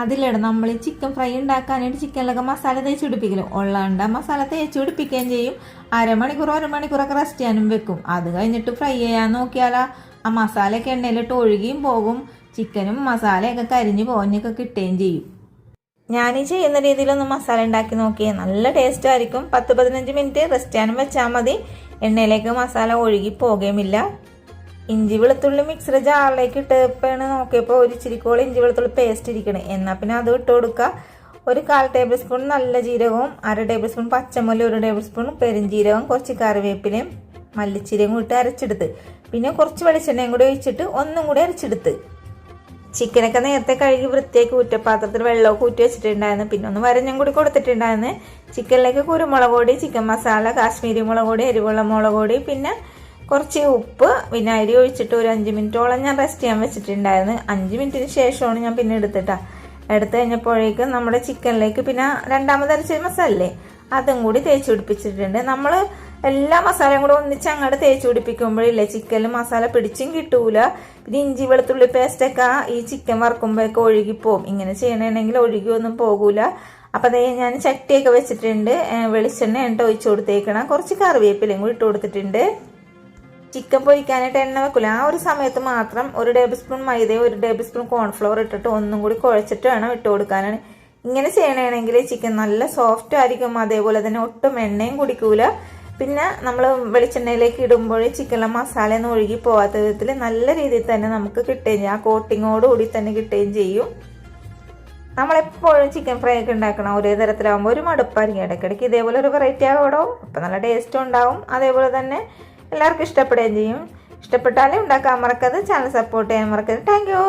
അതിലിടും നമ്മൾ chicken fry ഉണ്ടാക്കാനായിട്ട് ചിക്കനിലൊക്കെ മസാല തേച്ച് പിടിപ്പിക്കലും ഉള്ളാണ്ട മസാല തേച്ച് പിടിപ്പിക്കുകയും ചെയ്യും. അരമണിക്കൂറൊക്കെ റെസ്റ്റ് ചെയ്യാനും വെക്കും. അത് കഴിഞ്ഞിട്ട് ഫ്രൈ ചെയ്യാൻ നോക്കിയാൽ ആ മസാലയൊക്കെ എണ്ണയിലിട്ട് ഒഴുകിയും പോകും. ചിക്കനും മസാലയൊക്കെ കരിഞ്ഞ് പോഞ്ഞൊക്കെ കിട്ടുകയും ചെയ്യും. ഞാൻ ഈ ചെയ്യുന്ന രീതിയിലൊന്ന് മസാല ഉണ്ടാക്കി നോക്കിയേ, നല്ല ടേസ്റ്റ് ആയിരിക്കും. 10-15 മിനിറ്റ് റെസ്റ്റ് ചെയ്യാനും വെച്ചാൽ മതി. എണ്ണയിലേക്ക് മസാല ഒഴുകി പോകുകയുമില്ല. ഇഞ്ചി വെളുത്തുള്ളി മിക്സിയുടെ ജാറിലേക്ക് ഇട്ടപ്പോഴാണ് നോക്കിയപ്പോൾ ഒരു ഇച്ചിരിക്കോളം ഇഞ്ചി വെളുത്തുള്ളി പേസ്റ്റ് ഇരിക്കണേ. എന്നാൽ പിന്നെ അത് ഇട്ട് കൊടുക്കുക. ഒരു 1/4 ടേബിൾ സ്പൂൺ നല്ല ജീരകവും 1/2 ടേബിൾ സ്പൂൺ പച്ചമുളക് 1 ടേബിൾ സ്പൂൺ പെരിഞ്ജീരകം കുറച്ച് കറിവേപ്പിലയും മല്ലിച്ചീരയും ഇട്ട് അരച്ചെടുത്ത് പിന്നെ കുറച്ച് വെളിച്ചെണ്ണയും കൂടി ഒഴിച്ചിട്ട് ഒന്നും കൂടി അരച്ചെടുത്ത്. ചിക്കനൊക്കെ നേരത്തെ കഴുകി വൃത്തിയാക്കി കുറ്റപ്പാത്രത്തിൽ വെള്ളമൊക്കെ ഊറ്റി വെച്ചിട്ടുണ്ടായിരുന്നു. പിന്നെ ഒന്ന് വരഞ്ഞും കൂടി കൊടുത്തിട്ടുണ്ടായിരുന്നു. ചിക്കനിലേക്ക് കുരുമുളക് പൊടി, ചിക്കൻ മസാല, കാശ്മീരി മുളക് പൊടി, എരിവുള്ള മുളക് പൊടി, പിന്നെ കുറച്ച് ഉപ്പ്, വിനാഗിരി ഒഴിച്ചിട്ട് ഒരു 5 മിനിറ്റോളം ഞാൻ റെസ്റ്റ് ചെയ്യാൻ വെച്ചിട്ടുണ്ടായിരുന്നു. 5 മിനിറ്റിന് ശേഷമാണ് ഞാൻ പിന്നെ എടുത്ത് കഴിഞ്ഞപ്പോഴേക്കും നമ്മുടെ ചിക്കനിലേക്ക് പിന്നെ രണ്ടാമത് അരച്ച മസാലല്ലേ അതും കൂടി തേച്ച് പിടിപ്പിച്ചിട്ടുണ്ട്. നമ്മൾ എല്ലാ മസാലയും കൂടെ ഒന്നിച്ച് അങ്ങോട്ട് തേച്ച് പിടിപ്പിക്കുമ്പോഴില്ലേ ചിക്കനിൽ മസാല പിടിച്ചും കിട്ടൂല. പിന്നെ ഇഞ്ചി വെളുത്തുള്ളി പേസ്റ്റൊക്കെ ഈ ചിക്കൻ വറുക്കുമ്പോഴൊക്കെ ഒഴുകിപ്പോവും. ഇങ്ങനെ ചെയ്യണമെങ്കിൽ ഒഴുകിയൊന്നും പോകൂല. അപ്പം അതേ ഞാൻ ചട്ടിയൊക്കെ വെച്ചിട്ടുണ്ട്. വെളിച്ചെണ്ണ ഒഴിച്ചു കൊടുത്തേക്കണം. കുറച്ച് കറിവേപ്പിലയും കൂടി ഇട്ട് കൊടുത്തിട്ടുണ്ട്. ചിക്കൻ പൊരിക്കാനായിട്ട് എണ്ണ വെക്കില്ല. ആ ഒരു സമയത്ത് മാത്രം 1 ടേബിൾ സ്പൂൺ മൈദയും 1 ടേബിൾ സ്പൂൺ കോൺഫ്ലവർ ഇട്ടിട്ട് ഒന്നും കൂടി കുഴച്ചിട്ട് വേണം ഇട്ട് കൊടുക്കാനാണ്. ഇങ്ങനെ ചെയ്യണമെങ്കിൽ ചിക്കൻ നല്ല സോഫ്റ്റ് ആയിരിക്കും. അതേപോലെ തന്നെ ഒട്ടും എണ്ണയും കുടിക്കൂല. പിന്നെ നമ്മൾ വെളിച്ചെണ്ണയിലേക്ക് ഇടുമ്പോൾ ചിക്കനിലെ മസാല ഒന്നും ഒഴുകി പോകാത്ത വിധത്തിൽ നല്ല രീതിയിൽ തന്നെ നമുക്ക് കിട്ടുകയും ചെയ്യും. ആ കോട്ടിങ്ങോടുകൂടി തന്നെ കിട്ടുകയും ചെയ്യും. നമ്മളെപ്പോഴും ചിക്കൻ ഫ്രൈ ഒക്കെ ഉണ്ടാക്കണം ഒരേ തരത്തിലാകുമ്പോൾ ഒരു മടുപ്പായിരിക്കും. ഇടയ്ക്കിടയ്ക്ക് ഇതേപോലെ ഒരു വെറൈറ്റി ആകണോ, അപ്പം നല്ല ടേസ്റ്റും ഉണ്ടാവും. അതേപോലെ തന്നെ എല്ലാവർക്കും ഇഷ്ടപ്പെടുകയും ചെയ്യും. ഇഷ്ടപ്പെട്ടാലും ഉണ്ടാക്കാൻ മറക്കരുത്. ചാനൽ സപ്പോർട്ട് ചെയ്യാൻ മറക്കരുത്. Thank you.